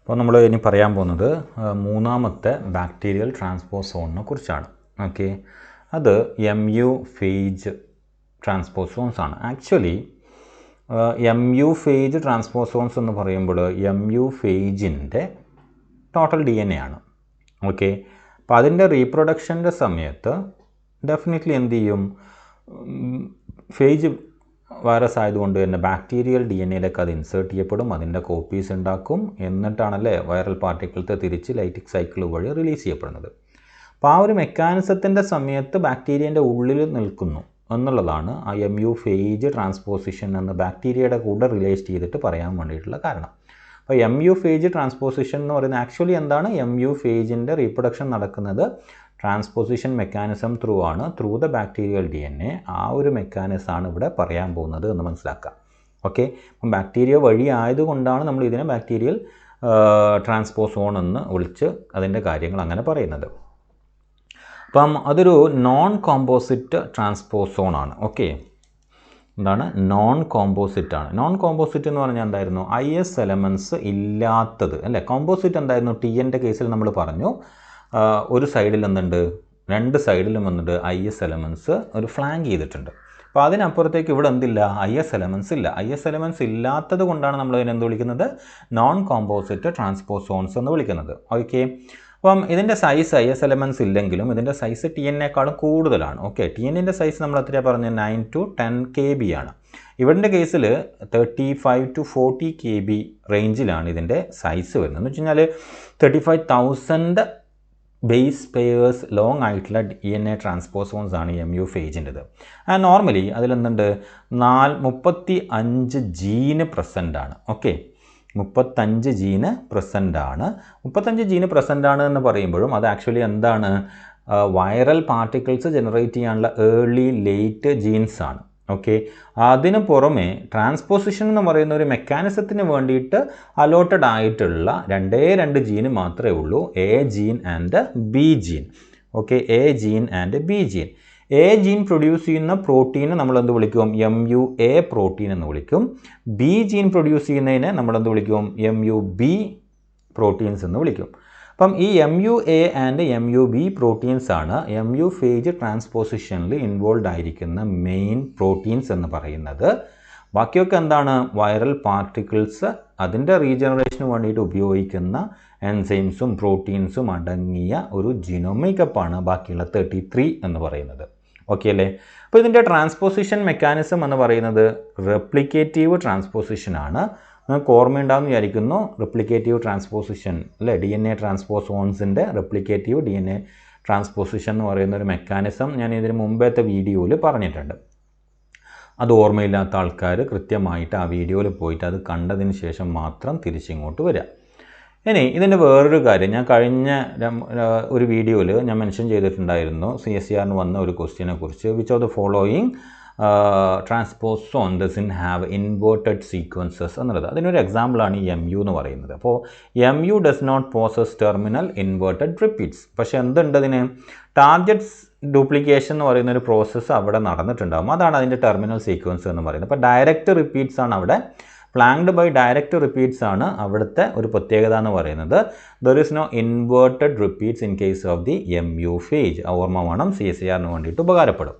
അപ്പോൾ നമ്മൾ ഇനി പറയാൻ പോകുന്നത് മൂന്നാമത്തെ ബാക്ടീരിയൽ ട്രാൻസ്പോസോണിനെ കുറിച്ചാണ്. ഓക്കെ, അത് MU phage ട്രാൻസ്പോസോൺസ് ആണ്. ആക്ച്വലി MU phage ട്രാൻസ്പോസോൺസ് എന്ന് പറയുമ്പോൾ MU phageൻ്റെ ടോട്ടൽ DNA ആണ്. ഓക്കെ, അപ്പോൾ അതിൻ്റെ റീപ്രൊഡക്ഷൻ്റെ സമയത്ത് ഡെഫിനറ്റ്ലി എന്ത് ചെയ്യും, ഫേജ് വൈറസ് ആയതുകൊണ്ട് തന്നെ ബാക്ടീരിയൽ DNAയിലേക്ക് അത് ഇൻസേർട്ട് ചെയ്യപ്പെടും, അതിൻ്റെ കോപ്പീസ് ഉണ്ടാക്കും, എന്നിട്ടാണല്ലേ വൈറൽ പാർട്ടിക്കിൾസ് തിരിച്ച് ലൈറ്റിക് സൈക്കിൾ വഴി റിലീസ് ചെയ്യപ്പെടുന്നത്. അപ്പോൾ ആ ഒരു മെക്കാനിസത്തിൻ്റെ സമയത്ത് ബാക്ടീരിയൻ്റെ ഉള്ളിൽ നിൽക്കുന്നു എന്നുള്ളതാണ് ആ MU phage ട്രാൻസ്പോസിഷൻ എന്ന ബാക്ടീരിയയുടെ കൂടെ റിലേറ്റ് ചെയ്തിട്ട് പറയാൻ വേണ്ടിയിട്ടുള്ള കാരണം. അപ്പോൾ MU phage ട്രാൻസ്പോസിഷൻ എന്ന് പറയുന്നത് ആക്ച്വലി എന്താണ്, MU phageൻ്റെ റീപ്രൊഡക്ഷൻ നടക്കുന്നത് ട്രാൻസ്പോസിഷൻ മെക്കാനിസം ത്രൂ ആണ്, ത്രൂ ദ ബാക്ടീരിയൽ DNA. ആ ഒരു മെക്കാനിസമാണ് ഇവിടെ പറയാൻ പോകുന്നത് എന്ന് മനസ്സിലാക്കാം. ഓക്കെ, അപ്പം ബാക്ടീരിയ വഴി ആയതുകൊണ്ടാണ് നമ്മൾ ഇതിനെ ബാക്ടീരിയൽ ട്രാൻസ്പോസോൺ എന്ന് വിളിച്ച് അതിൻ്റെ കാര്യങ്ങൾ അങ്ങനെ പറയുന്നത്. അപ്പം അതൊരു നോൺ കോമ്പോസിറ്റ് ട്രാൻസ്പോസോൺ ആണ്. ഓക്കെ, എന്താണ് നോൺ കോമ്പോസിറ്റ് ആണ്. നോൺ കോമ്പോസിറ്റ് എന്ന് പറഞ്ഞാൽ എന്തായിരുന്നു, IS എലമെൻറ്റ്സ് ഇല്ലാത്തത് അല്ലേ. കോമ്പോസിറ്റ് എന്തായിരുന്നു, TNൻ്റെ കേസിൽ നമ്മൾ പറഞ്ഞു ഒരു സൈഡിൽ എന്തുണ്ട്, രണ്ട് സൈഡിലും വന്നിട്ട് IS എലമെൻറ്റ്സ് ഒരു ഫ്ലാങ്ക് ചെയ്തിട്ടുണ്ട്. അപ്പോൾ അതിനപ്പുറത്തേക്ക് ഇവിടെ എന്തില്ല, IS എലമെൻറ്റ്സ് ഇല്ല. IS എലമെൻറ്റ്സ് ഇല്ലാത്തത് കൊണ്ടാണ് നമ്മൾ ഇതിനെന്ത് വിളിക്കുന്നത്, നോൺ കോമ്പോസിറ്റ് ട്രാൻസ്പോസോൺസ് എന്ന് വിളിക്കുന്നത്. ഓക്കെ, അപ്പം ഇതിൻ്റെ സൈസ് IS എലമെൻറ്റ്സ് ഇല്ലെങ്കിലും ഇതിൻ്റെ സൈസ് TNനേക്കാളും കൂടുതലാണ്. ഓക്കെ, TNൻ്റെ സൈസ് നമ്മൾ എത്രയാണ് പറഞ്ഞത്, 9 to 10 KB ആണ്. ഇവരുടെ കേസിൽ 35 to 40 KB റേഞ്ചിലാണ് ഇതിൻ്റെ സൈസ് വരുന്നത്. എന്ന് വെച്ച് കഴിഞ്ഞാൽ 35,000 ബേസ് പെയേഴ്സ് ലോങ് ആയിട്ടുള്ള DNA ട്രാൻസ്പോസോൺസ് ആണ് MU phageൻ്റെത്. ആൻഡ് നോർമലി അതിലെന്തുണ്ട്, 35 ജീന് പ്രസൻ്റ് ആണ്. ഓക്കെ, 35 ജീന് പ്രസൻ്റ് ആണ്. 35 ജീന് പ്രസൻ്റ് ആണ് എന്ന് പറയുമ്പോഴും അത് ആക്ച്വലി എന്താണ്, വൈറൽ പാർട്ടിക്കിൾസ് ജനറേറ്റ് ചെയ്യാനുള്ള ഏർലി ലേറ്റ് ജീൻസ് ആണ്. ഓക്കെ, അതിന് പുറമെ ട്രാൻസ്പോസിഷൻ എന്ന് പറയുന്ന ഒരു മെക്കാനിസത്തിന് വേണ്ടിയിട്ട് അലോട്ടഡ് ആയിട്ടുള്ള രണ്ട് ജീന് മാത്രമേ ഉള്ളൂ, A gene and B gene. Okay, A gene and B gene. A gene produce ചെയ്യുന്ന പ്രോട്ടീനെ നമ്മൾ എന്ത് വിളിക്കും, MUA പ്രോട്ടീൻ എന്ന് വിളിക്കും. B ജീൻ പ്രൊഡ്യൂസ് ചെയ്യുന്നതിനെ നമ്മൾ എന്ത് വിളിക്കും, MUB പ്രോട്ടീൻസ് എന്ന് വിളിക്കും. അപ്പം ഈ MUA ആൻഡ് MUB പ്രോട്ടീൻസ് ആണ് MU phage ട്രാൻസ്പോസിഷനിൽ ഇൻവോൾവ് ആയിരിക്കുന്ന മെയിൻ പ്രോട്ടീൻസ് എന്ന് പറയുന്നത്. ബാക്കിയൊക്കെ എന്താണ്, വൈറൽ പാർട്ടിക്കിൾസ് അതിൻ്റെ റീജനറേഷന് വേണ്ടിയിട്ട് ഉപയോഗിക്കുന്ന എൻസൈംസും പ്രോട്ടീൻസും അടങ്ങിയ ഒരു ജിനോമികപ്പാണ് ബാക്കിയുള്ള 33 എന്ന് പറയുന്നത്. ഓക്കെ അല്ലേ. അപ്പോൾ ഇതിൻ്റെ ട്രാൻസ്പോസിഷൻ മെക്കാനിസം എന്ന് പറയുന്നത് റെപ്ലിക്കേറ്റീവ് ട്രാൻസ്പോസിഷൻ ആണ്. നിങ്ങൾക്ക് ഓർമ്മയുണ്ടാകുമെന്ന് വിചാരിക്കുന്നു, റെപ്ലിക്കേറ്റീവ് ട്രാൻസ്പോസിഷൻ അല്ലേ, DNA ട്രാൻസ്പോസോൺസിൻ്റെ റെപ്ലിക്കേറ്റീവ് DNA ട്രാൻസ്പോസിഷൻ എന്ന് പറയുന്ന ഒരു മെക്കാനിസം ഞാൻ ഇതിന് മുമ്പത്തെ വീഡിയോയിൽ പറഞ്ഞിട്ടുണ്ട്. അത് ഓർമ്മയില്ലാത്ത ആൾക്കാർ കൃത്യമായിട്ട് ആ വീഡിയോയിൽ പോയിട്ട് അത് കണ്ടതിന് ശേഷം മാത്രം തിരിച്ചിങ്ങോട്ട് വരിക. ഇനി ഇതിൻ്റെ വേറൊരു കാര്യം, ഞാൻ കഴിഞ്ഞ ഒരു വീഡിയോയിൽ ഞാൻ മെൻഷൻ ചെയ്തിട്ടുണ്ടായിരുന്നു, CSERന് വന്ന ഒരു ക്വസ്റ്റ്യനെ കുറിച്ച്, which of the following transposon doesn't have inverted sequences എന്നുള്ളത്. അതിനൊരു എക്സാമ്പിളാണ് ഈ MU എന്ന് പറയുന്നത്. അപ്പോൾ MU does not possess terminal inverted repeats. പക്ഷേ എന്തുണ്ട്, അതിന് ടാർഗറ്റ്സ് ഡ്യൂപ്ലിക്കേഷൻ എന്ന് പറയുന്ന ഒരു പ്രോസസ്സ് അവിടെ നടന്നിട്ടുണ്ടാകും. അതാണ് അതിൻ്റെ ടെർമിനൽ സീക്വൻസ് എന്ന് പറയുന്നത്. അപ്പോൾ ഡയറക്റ്റ് റിപ്പീറ്റ്സ് ആണ് അവിടെ, ഫ്ലാങ്ക്ഡ് ബൈ ഡയറക്റ്റ് റിപ്പീറ്റ്സ് ആണ് അവിടുത്തെ ഒരു പ്രത്യേകത എന്ന് പറയുന്നത്. There is no inverted repeats in case of the MU phage. ഓർമ്മ വേണം, CSERന് വേണ്ടിയിട്ട് ഉപകാരപ്പെടും.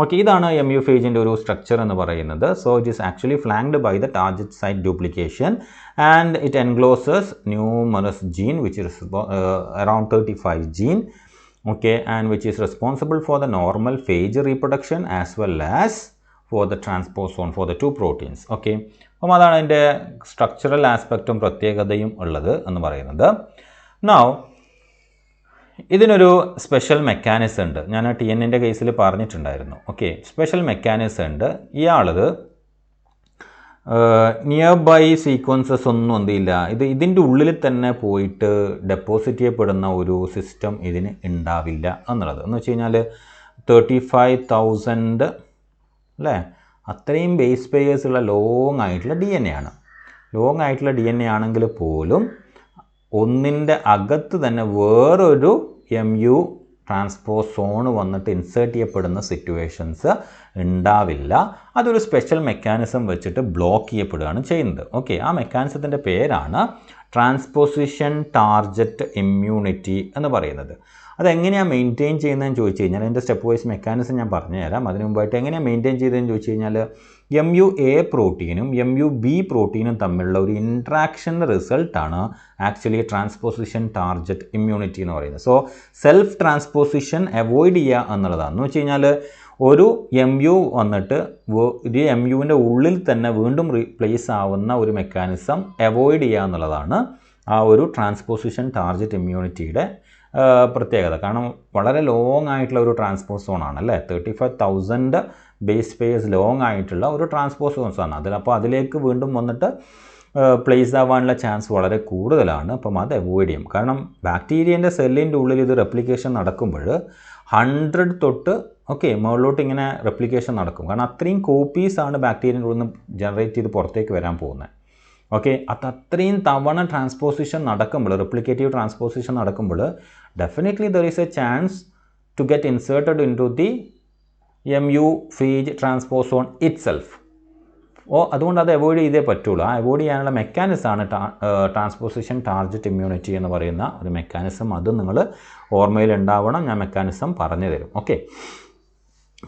ഓക്കെ, ഇതാണ് MU phageൻ്റെ ഒരു സ്ട്രക്ചർ എന്ന് പറയുന്നത്. So it is actually flanked by the target site duplication and it encloses numerous gene which is around 35 gene. Okay, and which is responsible for the normal phage reproduction as well as for the transposon for the 2 proteins. Okay, അപ്പം അതാണ് അതിൻ്റെ structural ആസ്പെക്റ്റും പ്രത്യേകതയും ഉള്ളത് എന്ന് പറയുന്നത്. Now ഇതിനൊരു special mechanism ഉണ്ട്, ഞാൻ TNൻ്റെ കേസിൽ പറഞ്ഞിട്ടുണ്ടായിരുന്നു. ഓക്കെ, സ്പെഷ്യൽ മെക്കാനിസം ഉണ്ട്. ഇയാളത് നിയർ ബൈ സീക്വൻസസ് ഒന്നും എന്തില്ല, ഇതിൻ്റെ ഉള്ളിൽ തന്നെ പോയിട്ട് ഡെപ്പോസിറ്റ് ചെയ്യപ്പെടുന്ന ഒരു സിസ്റ്റം ഇതിന് ഉണ്ടാവില്ല എന്നുള്ളത്. എന്ന് വെച്ച് കഴിഞ്ഞാൽ 35,000 അല്ലേ, അത്രയും ബേസ് പെയേഴ്സ് ഉള്ള ലോങ് ആയിട്ടുള്ള DNA ആണ്. ലോങ് ആയിട്ടുള്ള DNA ആണെങ്കിൽ പോലും ഒന്നിൻ്റെ അകത്ത് തന്നെ വേറൊരു MU ട്രാൻസ്പോസോൺ വന്നിട്ട് ഇൻസേർട്ട് ചെയ്യപ്പെടുന്ന സിറ്റുവേഷൻസ് ഉണ്ടാവില്ല. അതൊരു സ്പെഷ്യൽ മെക്കാനിസം വെച്ചിട്ട് ബ്ലോക്ക് ചെയ്യപ്പെടുകയാണ് ചെയ്യുന്നത്. ഓക്കെ, ആ മെക്കാനിസത്തിൻ്റെ പേരാണ് ട്രാൻസ്പോസിഷൻ ടാർജറ്റ് ഇമ്മ്യൂണിറ്റി എന്ന് പറയുന്നത്. അതെങ്ങനെയാണ് മെയിൻറ്റെയിൻ ചെയ്യുന്നതെന്ന് ചോദിച്ചു കഴിഞ്ഞാൽ അതിൻ്റെ സ്റ്റെപ്പ് വൈസ് മെക്കാനിസം ഞാൻ പറഞ്ഞുതരാം. അതിന് മുമ്പായിട്ട് എങ്ങനെയാണ് മെയിൻറ്റെയിൻ ചെയ്തതെന്ന് ചോദിച്ചു കഴിഞ്ഞാൽ MUA പ്രോട്ടീനും MUB പ്രോട്ടീനും തമ്മിലുള്ള ഒരു ഇൻട്രാക്ഷൻ്റെ റിസൾട്ടാണ് ആക്ച്വലി ട്രാൻസ്പോസിഷൻ ടാർജറ്റ് ഇമ്മ്യൂണിറ്റി എന്ന് പറയുന്നത്. സോ സെൽഫ് ട്രാൻസ്പോസിഷൻ അവോയ്ഡ് ചെയ്യുക എന്നുള്ളതാണ്. എന്ന് വെച്ച് കഴിഞ്ഞാൽ ഒരു MU വന്നിട്ട് ഒരു MUവിൻ്റെ ഉള്ളിൽ തന്നെ വീണ്ടും റീപ്ലേസ് ആവുന്ന ഒരു മെക്കാനിസം അവോയ്ഡ് ചെയ്യുക എന്നുള്ളതാണ് ആ ഒരു ട്രാൻസ്പോസിഷൻ ടാർജറ്റ് ഇമ്മ്യൂണിറ്റിയുടെ പ്രത്യേകത. കാരണം വളരെ ലോങ് ആയിട്ടുള്ള ഒരു ട്രാൻസ്പോസോണാണ് അല്ലേ, 35,000 ബേസ് പെയർസ് ലോങ് ആയിട്ടുള്ള ഒരു ട്രാൻസ്പോസോൺസാണ് അപ്പോൾ അതിലേക്ക് വീണ്ടും വന്നിട്ട് പ്ലേസ് ആവാനുള്ള ചാൻസ് വളരെ കൂടുതലാണ്. അപ്പം അത് അവോയ്ഡ് ചെയ്യും. കാരണം ബാക്ടീരിയൻ്റെ സെല്ലിൻ്റെ ഉള്ളിൽ ഇത് റെപ്ലിക്കേഷൻ നടക്കുമ്പോൾ 100 തൊട്ട് മുകളിലോട്ട് ഇങ്ങനെ റെപ്ലിക്കേഷൻ നടക്കും. കാരണം അത്രയും കോപ്പീസാണ് ബാക്ടീരിയൻ്റെ ഉള്ളിൽ നിന്ന് ജനറേറ്റ് ചെയ്ത് പുറത്തേക്ക് വരാൻ പോകുന്നത്. അത്രയും തവണ ട്രാൻസ്പോസിഷൻ നടക്കുമ്പോൾ, റെപ്ലിക്കേറ്റീവ് ട്രാൻസ്പോസിഷൻ നടക്കുമ്പോൾ definitely there is a chance to get inserted into the MU phage transposon itself. അതുകൊണ്ട് അത് അവോയ്ഡ് ചെയ്തേ പറ്റുള്ളൂ. ആ അവോയ്ഡ് ചെയ്യാനുള്ള മെക്കാനിസമാണ് ട്രാൻസ്പോസിഷൻ ടാർജറ്റ് ഇമ്മ്യൂണിറ്റി എന്ന് പറയുന്ന ഒരു മെക്കാനിസം. അത് നിങ്ങൾ ഓർമ്മയിൽ ഉണ്ടാവണം. ഞാൻ മെക്കാനിസം പറഞ്ഞു തരും.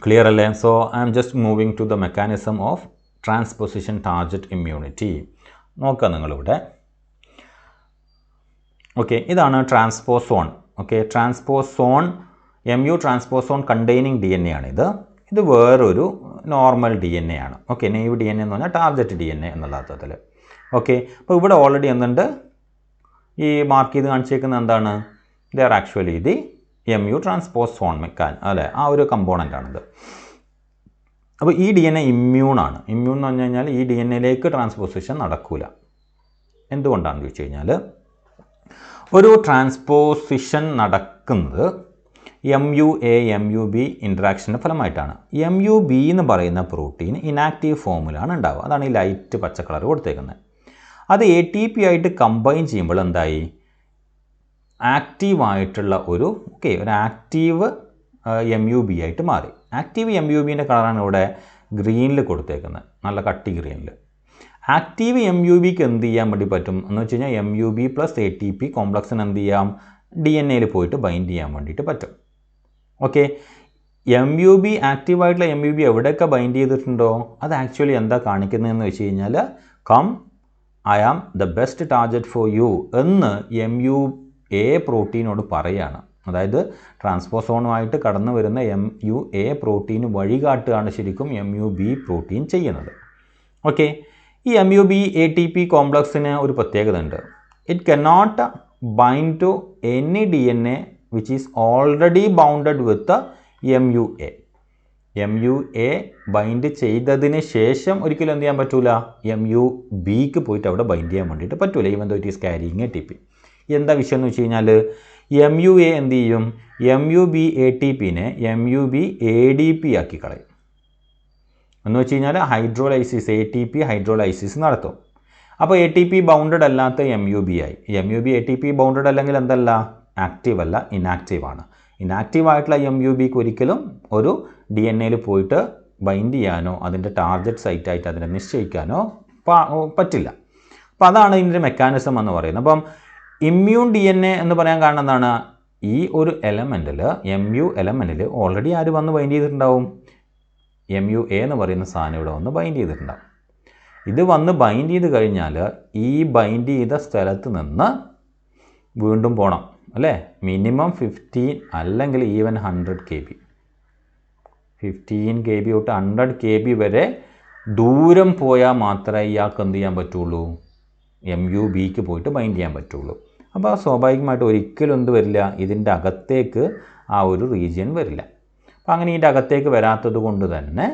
ക്ലിയർ അല്ലേ? So I am just moving to the mechanism of transposition target immunity. നോക്കാം നിങ്ങളിവിടെ. ഇതാണ് transposon. Transposon MU transposon containing DNA ആണിത്. ഇത് വേറൊരു നോർമൽ DNA ആണ്. നെയ്വ് DNA എന്ന് പറഞ്ഞാൽ ടാർജറ്റ് DNA എന്നുള്ള അർത്ഥത്തിൽ. അപ്പോൾ ഇവിടെ ഓൾറെഡി എന്തുണ്ട്, ഈ മാർക്ക് ചെയ്ത് കാണിച്ചേക്കുന്നത് എന്താണ്, they are actually the MU transposon അല്ലേ, ആ ഒരു കമ്പോണൻ്റാണിത്. അപ്പോൾ ഈ DNA ഇമ്മ്യൂണാണ്. ഇമ്മ്യൂൺ എന്ന് പറഞ്ഞു കഴിഞ്ഞാൽ ഈ DNAയിലേക്ക് ട്രാൻസ്പോസിഷൻ നടക്കില്ല. എന്തുകൊണ്ടാണെന്ന് ചോദിച്ചു കഴിഞ്ഞാൽ ഒരു ട്രാൻസ്പോസിഷൻ നടക്കുന്നത് MUA MUB ഇൻട്രാക്ഷൻ്റെ ഫലമായിട്ടാണ്. MUB എന്ന് പറയുന്ന പ്രോട്ടീൻ ഇനാക്റ്റീവ് ഫോമിലാണ് ഉണ്ടാവുക. അതാണ് ഈ ലൈറ്റ് പച്ച കളർ കൊടുത്തേക്കുന്നത്. അത് ATP ആയിട്ട് കമ്പൈൻ ചെയ്യുമ്പോൾ എന്തായി, ആക്റ്റീവായിട്ടുള്ള ഒരു ആക്റ്റീവ് MUB ആയിട്ട് മാറി. ആക്റ്റീവ് MUBൻ്റെ കളറാണ് ഇവിടെ ഗ്രീനിൽ കൊടുത്തേക്കുന്നത്, നല്ല കട്ടി ഗ്രീനിൽ. ആക്റ്റീവ് MUBക്ക് എന്ത് ചെയ്യാൻ വേണ്ടി പറ്റും എന്ന് വെച്ച് കഴിഞ്ഞാൽ MUB പ്ലസ് ATP കോംപ്ലക്സിന് എന്ത് ചെയ്യാം, DNAയിൽ പോയിട്ട് ബൈൻഡ് ചെയ്യാൻ വേണ്ടിയിട്ട് പറ്റും. MUB ആക്റ്റീവായിട്ടുള്ള MUB എവിടെയൊക്കെ ബൈൻഡ് ചെയ്തിട്ടുണ്ടോ അത് ആക്ച്വലി എന്താ കാണിക്കുന്നതെന്ന് വെച്ച് കഴിഞ്ഞാൽ I am the best target for you എന്ന് MUA പ്രോട്ടീനോട് പറയുകയാണ്. അതായത് ട്രാൻസ്പോസോണുമായിട്ട് കടന്നു വരുന്ന MUA പ്രോട്ടീന് വഴികാട്ടുകയാണ് ശരിക്കും MUB പ്രോട്ടീൻ ചെയ്യുന്നത്. ഈ MUB ATP കോംപ്ലക്സിന് ഒരു പ്രത്യേകത ഉണ്ട്. It cannot bind to any DNA which is already bounded with the MUA. MUA bind ചെയ്തതിന് ശേഷം ഒരിക്കലും എന്ത് ചെയ്യാൻ പറ്റൂല, MUBക്ക് പോയിട്ട് അവിടെ ബൈൻഡ് ചെയ്യാൻ വേണ്ടിയിട്ട് പറ്റൂല, even though it is carrying ATP. എന്താ വിഷയം എന്ന് വെച്ച് കഴിഞ്ഞാൽ MUA എന്ത് ചെയ്യും, MUB ATPനെ MUB ADP ആക്കി കളയും. എന്ന് വെച്ച് കഴിഞ്ഞാൽ ഹൈഡ്രോലൈസിസ്, ATP ഹൈഡ്രോലൈസിസ് നടത്തും. അപ്പോൾ ATP ബൗണ്ടഡ് അല്ലാത്ത MUB ആയി. MUB ATP ബൗണ്ടഡ് അല്ലെങ്കിൽ എന്തല്ല, ആക്റ്റീവ് അല്ല, ഇനാക്റ്റീവാണ്. ഇനാക്റ്റീവ് ആയിട്ടുള്ള MUBക്ക് ഒരിക്കലും ഒരു DNAയിൽ പോയിട്ട് ബൈൻഡ് ചെയ്യാനോ അതിൻ്റെ ടാർഗറ്റ് സൈറ്റായിട്ട് അതിനെ നിശ്ചയിക്കാനോ പറ്റില്ല. അപ്പോൾ അതാണ് ഇതിൻ്റെ മെക്കാനിസം എന്ന് പറയുന്നത്. അപ്പം ഇമ്മ്യൂൺ DNA എന്ന് പറയാൻ കാരണം എന്താണ്, ഈ ഒരു എലമെൻറ്റിൽ MU എലമെൻറ്റിൽ ഓൾറെഡി ആര് വന്ന് ബൈൻഡ് ചെയ്തിട്ടുണ്ടാവും, MUA എന്ന് പറയുന്ന സാധനം ഇവിടെ വന്ന് ബൈൻഡ് ചെയ്തിട്ടുണ്ടാവും. ഇത് വന്ന് ബൈൻഡ് ചെയ്ത് കഴിഞ്ഞാൽ ഈ ബൈൻഡ് ചെയ്ത സ്ഥലത്ത് നിന്ന് വീണ്ടും പോകണം അല്ലേ, മിനിമം 15 അല്ലെങ്കിൽ ഈവൻ 100 KB, 15 KB തൊട്ട് 100 KB വരെ ദൂരം പോയാൽ മാത്രമേ ഇയാൾക്ക് എന്ത് ചെയ്യാൻ പറ്റുള്ളൂ, MUBക്ക് പോയിട്ട് ബൈൻഡ് ചെയ്യാൻ പറ്റുള്ളൂ. അപ്പോൾ സ്വാഭാവികമായിട്ട് ഒരിക്കലും എന്ത് വരില്ല, ഇതിൻ്റെ അകത്തേക്ക് ആ ഒരു റീജിയൻ വരില്ല. അപ്പോൾ അങ്ങനെ ഇതിൻ്റെ അകത്തേക്ക് വരാത്തത് കൊണ്ട് തന്നെ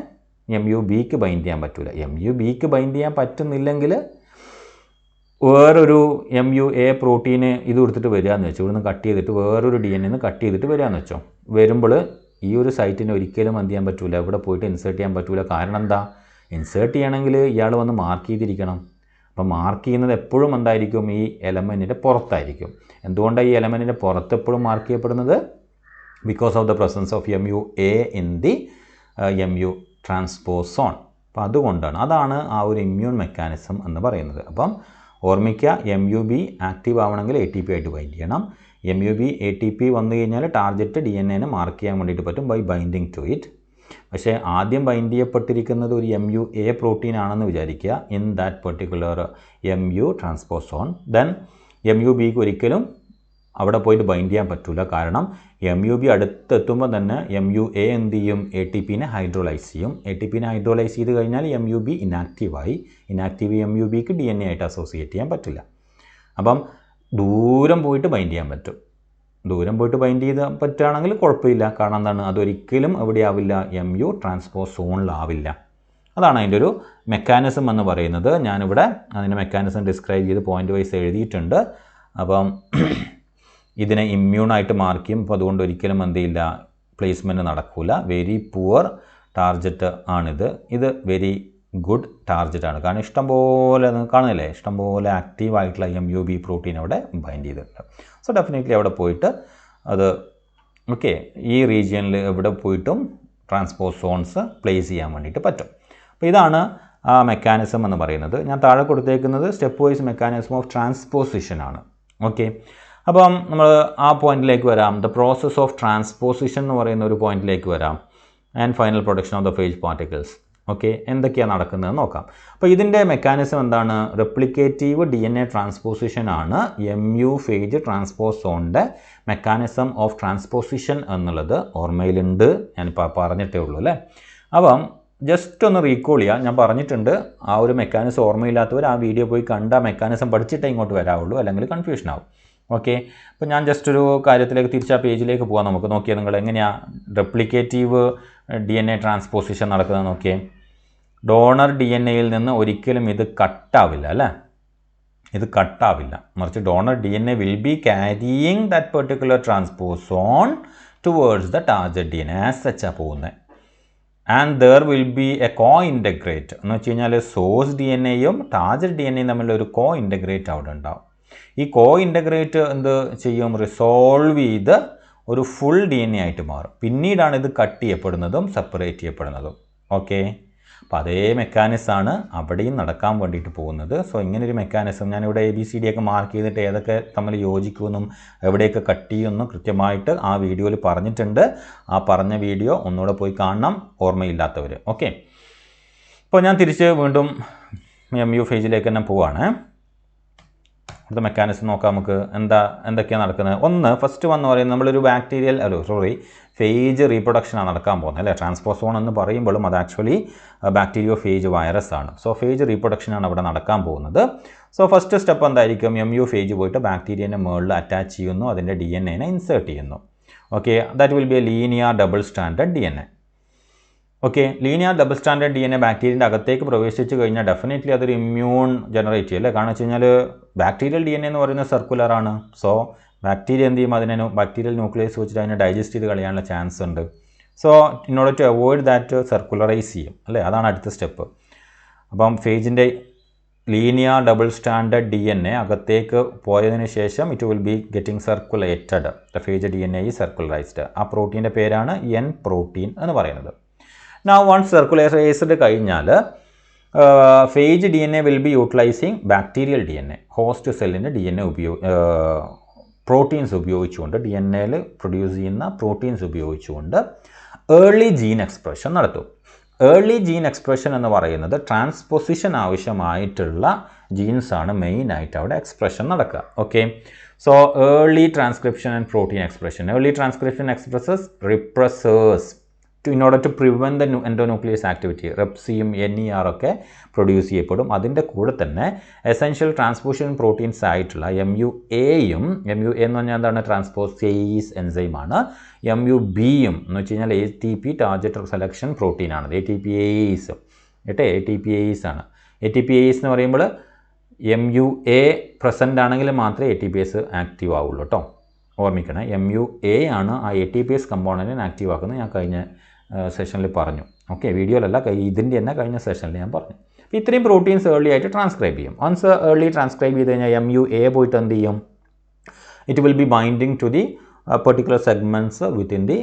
MUBക്ക് ബൈൻഡ് ചെയ്യാൻ പറ്റില്ല. MUBക്ക് ബൈൻഡ് ചെയ്യാൻ പറ്റുന്നില്ലെങ്കിൽ വേറൊരു MUA പ്രോട്ടീന് ഇത് കൊടുത്തിട്ട് വരികയെന്ന് വെച്ചോ, ഇവിടുന്ന് കട്ട് ചെയ്തിട്ട് വേറൊരു DNAന്ന് കട്ട് ചെയ്തിട്ട് വരികയെന്ന് വെച്ചോ, വരുമ്പോൾ ഈ ഒരു സൈറ്റിനെ ഒരിക്കലും എന്ത് ചെയ്യാൻ പറ്റില്ല, ഇവിടെ പോയിട്ട് ഇൻസേർട്ട് ചെയ്യാൻ പറ്റില്ല. കാരണം എന്താ, ഇൻസേർട്ട് ചെയ്യണമെങ്കിൽ ഇയാൾ വന്ന് മാർക്ക് ചെയ്തിരിക്കണം. അപ്പോൾ മാർക്ക് ചെയ്യുന്നത് എപ്പോഴും എന്തായിരിക്കും, ഈ എലമെൻറ്റിൻ്റെ പുറത്തായിരിക്കും. എന്തുകൊണ്ടാണ് ഈ എലമെൻറ്റിൻ്റെ പുറത്ത് എപ്പോഴും മാർക്ക് ചെയ്യപ്പെടുന്നത്, because of the presence of MUA in the MU transposon. അപ്പോൾ അതുകൊണ്ടാണ്, അതാണ് ആ ഒരു ഇമ്മ്യൂൺ മെക്കാനിസം എന്ന് പറയുന്നത്. അപ്പം ഓർമ്മിക്കുക, MUB ആക്റ്റീവ് ആവണമെങ്കിൽ ATP ആയിട്ട് ബൈൻഡ് ചെയ്യണം. MUB ATP വന്നു കഴിഞ്ഞാൽ ടാർഗറ്റ് DNA മാർക്ക് ചെയ്യാൻ വേണ്ടിയിട്ട് പറ്റും ബൈ ബൈൻഡിങ് ടു ഇറ്റ്. പക്ഷേ ആദ്യം ബൈൻഡ് ചെയ്യപ്പെട്ടിരിക്കുന്നത് ഒരു MUA പ്രോട്ടീൻ ആണെന്ന് വിചാരിക്കുക, in that particular MU transposon. Then MUBക്ക് ഒരിക്കലും അവിടെ പോയിട്ട് ബൈൻഡ് ചെയ്യാൻ പറ്റില്ല. കാരണം MUB അടുത്തെത്തുമ്പോൾ തന്നെ MUA എന്ത് ചെയ്യും, ATPനെ ഹൈഡ്രോലൈസ് ചെയ്യും. ATPനെ ഹൈഡ്രോലൈസ് ചെയ്ത് കഴിഞ്ഞാൽ MUB ഇനാക്റ്റീവായി. ഇനാക്റ്റീവ് MUBക്ക് DNA ആയിട്ട് അസോസിയേറ്റ് ചെയ്യാൻ പറ്റില്ല. അപ്പം ദൂരം പോയിട്ട് ബൈൻഡ് ചെയ്യാൻ പറ്റും. ദൂരം പോയിട്ട് ബൈൻഡ് ചെയ്ത് പറ്റുകയാണെങ്കിൽ കുഴപ്പമില്ല. കാരണം എന്താണ്, അതൊരിക്കലും എവിടെ ആവില്ല, MU ട്രാൻസ്പോസോണിലാവില്ല. അതാണ് അതിൻ്റെ ഒരു മെക്കാനിസം എന്ന് പറയുന്നത്. ഞാനിവിടെ അതിൻ്റെ മെക്കാനിസം ഡിസ്ക്രൈബ് ചെയ്ത് പോയിൻ്റ് വൈസ് എഴുതിയിട്ടുണ്ട്. അപ്പം ഇതിനെ ഇമ്മ്യൂണായിട്ട് മാർക്ക് ചെയ്യും. അപ്പോൾ അതുകൊണ്ട് ഒരിക്കലും എന്ത് ചെയ്യില്ല, പ്ലേസ്മെൻറ്റ് നടക്കില്ല. വെരി പുവർ ടാർജറ്റ് ആണിത്. ഇത് വെരി ഗുഡ് ടാർജറ്റാണ്. കാരണം ഇഷ്ടംപോലെ കാണുന്നില്ലേ, ഇഷ്ടംപോലെ ആക്റ്റീവായിട്ടുള്ള MUB പ്രോട്ടീൻ അവിടെ ബൈൻഡ് ചെയ്തിട്ടുണ്ട്. സോ ഡെഫിനറ്റ്ലി അവിടെ പോയിട്ട് അത് ഈ റീജിയനിൽ എവിടെ പോയിട്ടും ട്രാൻസ്പോസോൺസ് പ്ലേസ് ചെയ്യാൻ വേണ്ടിയിട്ട് പറ്റും. അപ്പോൾ ഇതാണ് ആ മെക്കാനിസം എന്ന് പറയുന്നത്. ഞാൻ താഴെ കൊടുത്തേക്കുന്നത് step wise mechanism of transposition ആണ്. അപ്പം നമ്മൾ ആ പോയിന്റിലേക്ക് വരാം. ദ പ്രോസസ് ഓഫ് ട്രാൻസ്പോസിഷൻ എന്ന് പറയുന്ന ഒരു പോയിന്റിലേക്ക് വരാം. And final production of the phage particles. എന്തൊക്കെയാണ് നടക്കുന്നത് നോക്കാം. അപ്പോൾ ഇതിൻ്റെ മെക്കാനിസം എന്താണ്, റെപ്ലിക്കേറ്റീവ് DNA ട്രാൻസ്പോസിഷൻ ആണ് MU ഫേജ് ട്രാൻസ്പോസോണിൻ്റെ മെക്കാനിസം ഓഫ് ട്രാൻസ്പോസിഷൻ എന്നുള്ളത് ഓർമ്മയിലുണ്ട്. ഞാനിപ്പോൾ പറഞ്ഞിട്ടേ ഉള്ളൂ അല്ലേ. അപ്പം ജസ്റ്റ് ഒന്ന് റീകോൾ ചെയ്യാം. ഞാൻ പറഞ്ഞിട്ടുണ്ട്, ആ ഒരു മെക്കാനിസം ഓർമ്മയില്ലാത്തവർ ആ വീഡിയോ പോയി കണ്ട മെക്കാനിസം പഠിച്ചിട്ടേ ഇങ്ങോട്ട് വരാവുള്ളൂ, അല്ലെങ്കിൽ കൺഫ്യൂഷൻ ആവും. അപ്പോൾ ഞാൻ ജസ്റ്റ് ഒരു കാര്യത്തിലേക്ക് തിരിച്ച് ആ പേജിലേക്ക് പോകാം. നമുക്ക് നോക്കിയാൽ നിങ്ങൾ എങ്ങനെയാണ് റെപ്ലിക്കേറ്റീവ് DNA ട്രാൻസ്പോസിഷൻ നടക്കുന്നത് നോക്കിയേ. ഡോണർ DNAയിൽ നിന്ന് ഒരിക്കലും ഇത് കട്ടാവില്ല അല്ലേ, ഇത് കട്ടാവില്ല. മറിച്ച് donor DNA will be carrying that particular transposon towards the target DNA as സച്ചാണ് പോകുന്നത്. And there will be a cointegrate എന്ന് വെച്ച് കഴിഞ്ഞാൽ സോഴ്സ് DNAയും ടാർജറ്റ് DNAയും തമ്മിലൊരു കോ ഇൻ്റഗ്രേറ്റ് അവിടെ ഉണ്ടാവും. ഈ കോ ഇൻ്റഗ്രേറ്റ് എന്ത് ചെയ്യും, റിസോൾവ് ചെയ്ത് ഒരു ഫുൾ DNA ആയിട്ട് മാറും. പിന്നീടാണ് ഇത് കട്ട് ചെയ്യപ്പെടുന്നതും സെപ്പറേറ്റ് ചെയ്യപ്പെടുന്നതും. അപ്പോൾ അതേ മെക്കാനിസമാണ് അവിടെയും നടക്കാൻ വേണ്ടിയിട്ട് പോകുന്നത്. സോ ഇങ്ങനൊരു മെക്കാനിസം ഞാനിവിടെ ABCD ഒക്കെ മാർക്ക് ചെയ്തിട്ട് ഏതൊക്കെ തമ്മിൽ യോജിക്കുമെന്നും എവിടെയൊക്കെ കട്ട് ചെയ്യുമെന്നും കൃത്യമായിട്ട് ആ വീഡിയോയിൽ പറഞ്ഞിട്ടുണ്ട്. ആ പറഞ്ഞ വീഡിയോ ഒന്നുകൂടെ പോയി കാണണം, ഓർമ്മയില്ലാത്തവർ. അപ്പോൾ ഞാൻ തിരിച്ച് വീണ്ടും MU ഫേജിലേക്ക് തന്നെ പോവാണ്. അടുത്ത മെക്കാനിസം നോക്കാം നമുക്ക്. എന്തൊക്കെയാണ് നടക്കുന്നത്. ഫസ്റ്റ് വന്ന് പറയുന്നത് നമ്മളൊരു ഫേജ് റീപ്രൊഡക്ഷനാണ് നടക്കാൻ പോകുന്നത് അല്ലേ. ട്രാൻസ്പോസോൺ എന്ന് പറയുമ്പോഴും അത് ആക്ച്വലി ബാക്ടീരിയോ ഫേജ് വൈറസ് ആണ്. സോ ഫേജ് റീപ്രൊഡക്ഷനാണ് അവിടെ നടക്കാൻ പോകുന്നത്. സോ ഫസ്റ്റ് സ്റ്റെപ്പ് എന്തായിരിക്കും, MU ഫേജ് പോയിട്ട് ബാക്ടീരിയൻ്റെ മുകളിൽ അറ്റാച്ച് ചെയ്യുന്നു, അതിൻ്റെ DNAനെ ഇൻസേർട്ട് ചെയ്യുന്നു. That will be A linear double standard DNA. Linear double standard DNA ബാക്ടീരിയൻ്റെ അകത്തേക്ക് പ്രവേശിച്ച് കഴിഞ്ഞാൽ ഡെഫിനറ്റ്ലി അതൊരു ഇമ്മ്യൂൺ ജനറേറ്റ് ചെയ്യും അല്ലേ. കാരണം വെച്ച് കഴിഞ്ഞാൽ ബാക്ടീരിയൽ DNA എന്ന് പറയുന്നത് സർക്കുലറാണ്. സോ ബാക്ടീരിയ എന്ത് ചെയ്യും, അതിനെ ബാക്ടീരിയൽ ന്യൂക്ലിയസ് വെച്ചിട്ട് അതിനെ ഡൈജസ്റ്റ് ചെയ്ത് കളയാനുള്ള ചാൻസ് ഉണ്ട്. So in order to avoid that circularize ചെയ്യും അല്ലേ. അതാണ് അടുത്ത സ്റ്റെപ്പ്. അപ്പം ഫേജിൻ്റെ ലീനിയർ ഡബിൾ സ്റ്റാൻഡേർഡ് DNA അകത്തേക്ക് പോയതിന് ശേഷം it will be getting circulated. The phage DNA is circularized. ആ പ്രോട്ടീൻ്റെ പേരാണ് N പ്രോട്ടീൻ എന്ന് പറയുന്നത്. Now once circularized കഴിഞ്ഞാൽ phage DNA will be utilizing bacterial DNA, host സെല്ലിൻ്റെ DNA പ്രോട്ടീൻസ് ഉപയോഗിച്ചുകൊണ്ട്, DNAയിൽ പ്രൊഡ്യൂസ് ചെയ്യുന്ന പ്രോട്ടീൻസ് ഉപയോഗിച്ചുകൊണ്ട് ഏർലി ജീൻ എക്സ്പ്രഷൻ നടത്തും. ഏർലി ജീൻ എക്സ്പ്രഷൻ എന്ന് പറയുന്നത് ട്രാൻസ്പോസിഷൻ ആവശ്യമായിട്ടുള്ള ജീൻസാണ് മെയിനായിട്ട് അവിടെ എക്സ്പ്രഷൻ നടക്കുക. So early transcription and protein expression. Early transcription expresses repressors in order to prevent the endonuclease activity. റെപ്സിയും NER ഒക്കെ പ്രൊഡ്യൂസ് ചെയ്യപ്പെടും. അതിൻ്റെ കൂടെ തന്നെ എസെൻഷ്യൽ ട്രാൻസ്പോസിഷൻ പ്രോട്ടീൻസ് ആയിട്ടുള്ള MUAയും, MUA എന്ന് പറഞ്ഞാൽ എന്താണ്, ട്രാൻസ്പോസേസ് എൻസൈമാണ്. MUBയും എന്ന് വെച്ച് കഴിഞ്ഞാൽ ATP ടാർജറ്റ് സെലക്ഷൻ പ്രോട്ടീനാണ്. ATPase ATPase ആണ്. ATPase എന്ന് പറയുമ്പോൾ MUA പ്രസൻ്റ് ആണെങ്കിൽ മാത്രമേ ATPase ആക്റ്റീവ് ആവുള്ളൂ കേട്ടോ. ഓർമ്മിക്കണം, MUA ആണ് ആ ATPase കമ്പോണൻറ്റിനെ ആക്റ്റീവ് ആക്കുന്നത്. ഞാൻ കഴിഞ്ഞ സെഷനിൽ പറഞ്ഞു. വീഡിയോയിലല്ല, ഇതിൻ്റെ തന്നെ കഴിഞ്ഞ സെഷനിൽ ഞാൻ പറഞ്ഞു. അപ്പോൾ ഇത്രയും പ്രോട്ടീൻസ് ഏർലി ആയിട്ട് ട്രാൻസ്ക്രൈബ് ചെയ്യും. വൺസ് ഏർലി ട്രാൻസ്ക്രൈബ് ചെയ്ത് കഴിഞ്ഞാൽ MUA പോയിട്ട് എന്ത് ചെയ്യും, it will be binding to the particular segments within the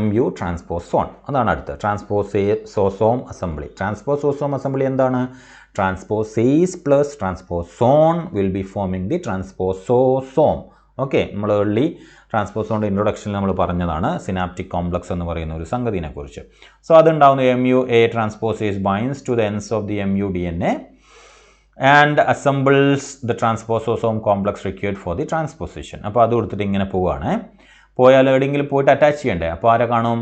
MU transposon. അതാണ് അടുത്ത ട്രാൻസ്പോസോസോം അസംബ്ലി. ട്രാൻസ്പോസോസോം അസംബ്ലി എന്താണ്, transposase plus transposon will be forming the transpososome. Okay, നമ്മൾ ഏർലി ട്രാൻസ്പോസോണിൻ്റെ ഇൻട്രൊഡക്ഷനിൽ നമ്മൾ പറഞ്ഞതാണ് സിനാപ്റ്റിക് കോംപ്ലക്സ് എന്ന് പറയുന്ന ഒരു സംഗതിനെക്കുറിച്ച്. സോ അതുണ്ടാവുന്ന MUA transposase binds to the ends of the MU DNA and assembles the transpososome complex required for the transposition. അപ്പോൾ അത് കൊടുത്തിട്ട് ഇങ്ങനെ പോവുകയാണ്. പോയാൽ എവിടെയെങ്കിലും പോയിട്ട് അറ്റാച്ച് ചെയ്യണ്ടേ? അപ്പോൾ ആരെ കാണും?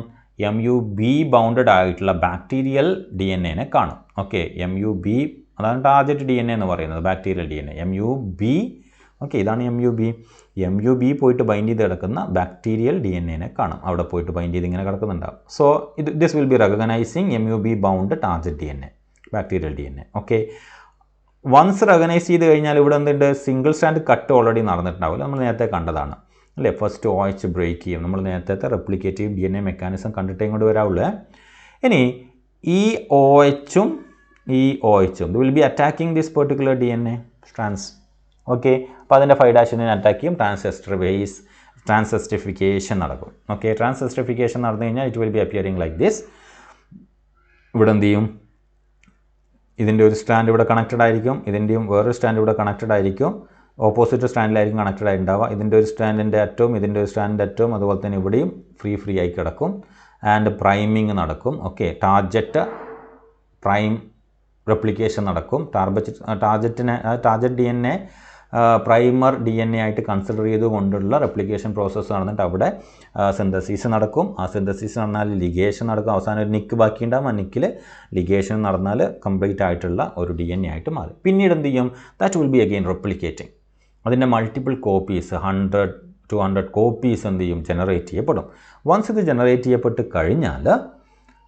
MUB ബൗണ്ടഡ് ആയിട്ടുള്ള ബാക്ടീരിയൽ DNA കാണും. ഓക്കെ, MUB അതാണ് ടാർഗറ്റ് DNA എന്ന് പറയുന്നത്, ബാക്ടീരിയൽ DNA. MUB, ഓക്കെ, ഇതാണ് MUB പോയിട്ട് ബൈൻഡ് ചെയ്ത് കിടക്കുന്ന ബാക്ടീരിയൽ DNA കാണും. അവിടെ പോയിട്ട് ബൈൻഡ് ചെയ്ത് ഇങ്ങനെ കിടക്കുന്നുണ്ടാവും. So this will be recognizing MUB bound target DNA, bacterial DNA. Okay, once recognize ചെയ്ത് കഴിഞ്ഞാൽ ഇവിടെ എന്തുണ്ട്? സിംഗിൾ സ്റ്റാൻഡ് കട്ട് ഓൾറെഡി നടന്നിട്ടുണ്ടാവില്ല, നമ്മൾ നേരത്തെ കണ്ടതാണ് അല്ലേ? ഫസ്റ്റ് OH ബ്രേക്ക് ചെയ്യും. നമ്മൾ നേരത്തെ റെപ്ലിക്കേറ്റീവ് DNA മെക്കാനിസം കണ്ടിട്ടേ ഇങ്ങോട്ട് വരാവുള്ളൂ. ഇനി ഈ OHും ഈ OHും will be attacking this particular DNA strands. Okay, അപ്പോൾ അതിൻ്റെ 5' അറ്റാക്ക് ചെയ്യും. ട്രാൻസെസ്റ്റിഫിക്കേഷൻ നടക്കും. ഓക്കെ, ട്രാൻസെസ്റ്റിഫിക്കേഷൻ നടന്നു കഴിഞ്ഞാൽ it will B appearing like this. ഇവിടെ എന്ത് ചെയ്യും? ഇതിൻ്റെ ഒരു സ്റ്റാൻഡ് ഇവിടെ കണക്റ്റഡ് ആയിരിക്കും, ഇതിൻ്റെയും വേറൊരു സ്റ്റാൻഡ് ഇവിടെ കണക്റ്റഡ് ആയിരിക്കും. ഓപ്പോസിറ്റ് സ്റ്റാൻഡിലായിരിക്കും കണക്റ്റഡ് ആയിട്ടുണ്ടാവുക. ഇതിൻ്റെ ഒരു സ്റ്റാൻഡിൻ്റെ അറ്റവും ഇതിൻ്റെ ഒരു സ്റ്റാൻഡിൻ്റെ അറ്റവും അതുപോലെ തന്നെ ഇവിടെയും ഫ്രീ ആയി കിടക്കും. ആൻഡ് പ്രൈമിങ് നടക്കും. ഓക്കെ, ടാർജറ്റ് പ്രൈം റെപ്ലിക്കേഷൻ നടക്കും. ടാർജറ്റ് DNA പ്രൈമർ DNA ആയിട്ട് കൺസിഡർ ചെയ്തുകൊണ്ടുള്ള റെപ്ലിക്കേഷൻ പ്രോസസ്സ് നടന്നിട്ട് അവിടെ സിന്തസിസ് നടക്കും. ആ സിന്തസിസ് നടന്നാൽ ലിഗേഷൻ നടക്കും. അവസാനം ഒരു നിക്ക് ബാക്കിയുണ്ടാകും. ആ നിക്കിൽ ലിഗേഷൻ നടന്നാൽ കംപ്ലീറ്റ് ആയിട്ടുള്ള ഒരു DNA ആയിട്ട് മാറും. പിന്നീട് എന്ത് ചെയ്യും? That will be again replicating. അതിൻ്റെ മൾട്ടിപ്പിൾ കോപ്പീസ് 100-200 കോപ്പീസ് എന്ത് ചെയ്യും? ജനറേറ്റ് ചെയ്യപ്പെടും. വൺസ് ഇത് ജനറേറ്റ് ചെയ്യപ്പെട്ട് കഴിഞ്ഞാൽ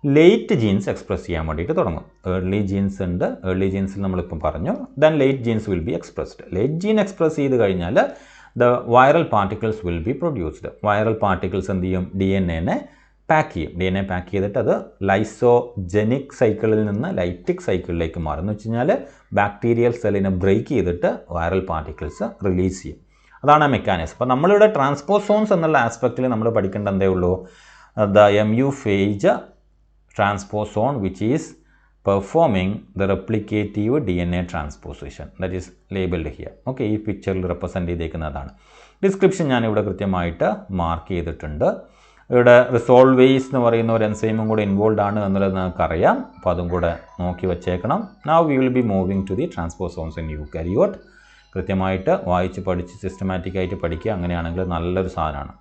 ലേറ്റ് ജീൻസ് എക്സ്പ്രസ് ചെയ്യാൻ വേണ്ടിയിട്ട് തുടങ്ങും. ഏർലി ജീൻസ് ഉണ്ട്, ഏർലി ജീൻസിൽ നമ്മളിപ്പം പറഞ്ഞു. Then late genes will be expressed. Late gene express ചെയ്ത് കഴിഞ്ഞാൽ the viral particles will be produced. Viral particles എന്ത് ചെയ്യും? DNA പാക്ക് ചെയ്യും. DNA പാക്ക് ചെയ്തിട്ട് അത് ലൈസോജനിക് സൈക്കിളിൽ നിന്ന് ലൈറ്റിക് സൈക്കിളിലേക്ക് മാറും. എന്ന് വെച്ച് കഴിഞ്ഞാൽ ബാക്ടീരിയൽ സെല്ലിനെ ബ്രേക്ക് ചെയ്തിട്ട് വൈറൽ പാർട്ടിക്കിൾസ് റിലീസ് ചെയ്യും. അതാണ് ആ മെക്കാനിസം. അപ്പോൾ നമ്മളിവിടെ ട്രാൻസ്പോസോൺസ് എന്നുള്ള ആസ്പെക്റ്റിൽ നമ്മൾ പഠിക്കേണ്ട എന്തേ ഉള്ളൂ? The MU phage transposon which is performing the replicative DNA transposition, that is labeled here. Okay, ഈ പിക്ചറിൽ റെപ്രസെൻറ്റ് ചെയ്തേക്കുന്നതാണ്. ഡിസ്ക്രിപ്ഷൻ ഞാനിവിടെ കൃത്യമായിട്ട് മാർക്ക് ചെയ്തിട്ടുണ്ട്. ഇവിടെ റിസോൾവേസ് എന്ന് പറയുന്ന ഒരു എൻസൈമും കൂടെ ഇൻവോൾവ് ആണ് എന്നുള്ളത് നമുക്കറിയാം. അപ്പോൾ അതും കൂടെ നോക്കി വച്ചേക്കണം. Now we will be moving to the transposons in eukaryote. കൃത്യമായിട്ട് വായിച്ച് പഠിച്ച് സിസ്റ്റമാറ്റിക്കായിട്ട് പഠിക്കുക. അങ്ങനെയാണെങ്കിൽ നല്ലൊരു സാധനമാണ്.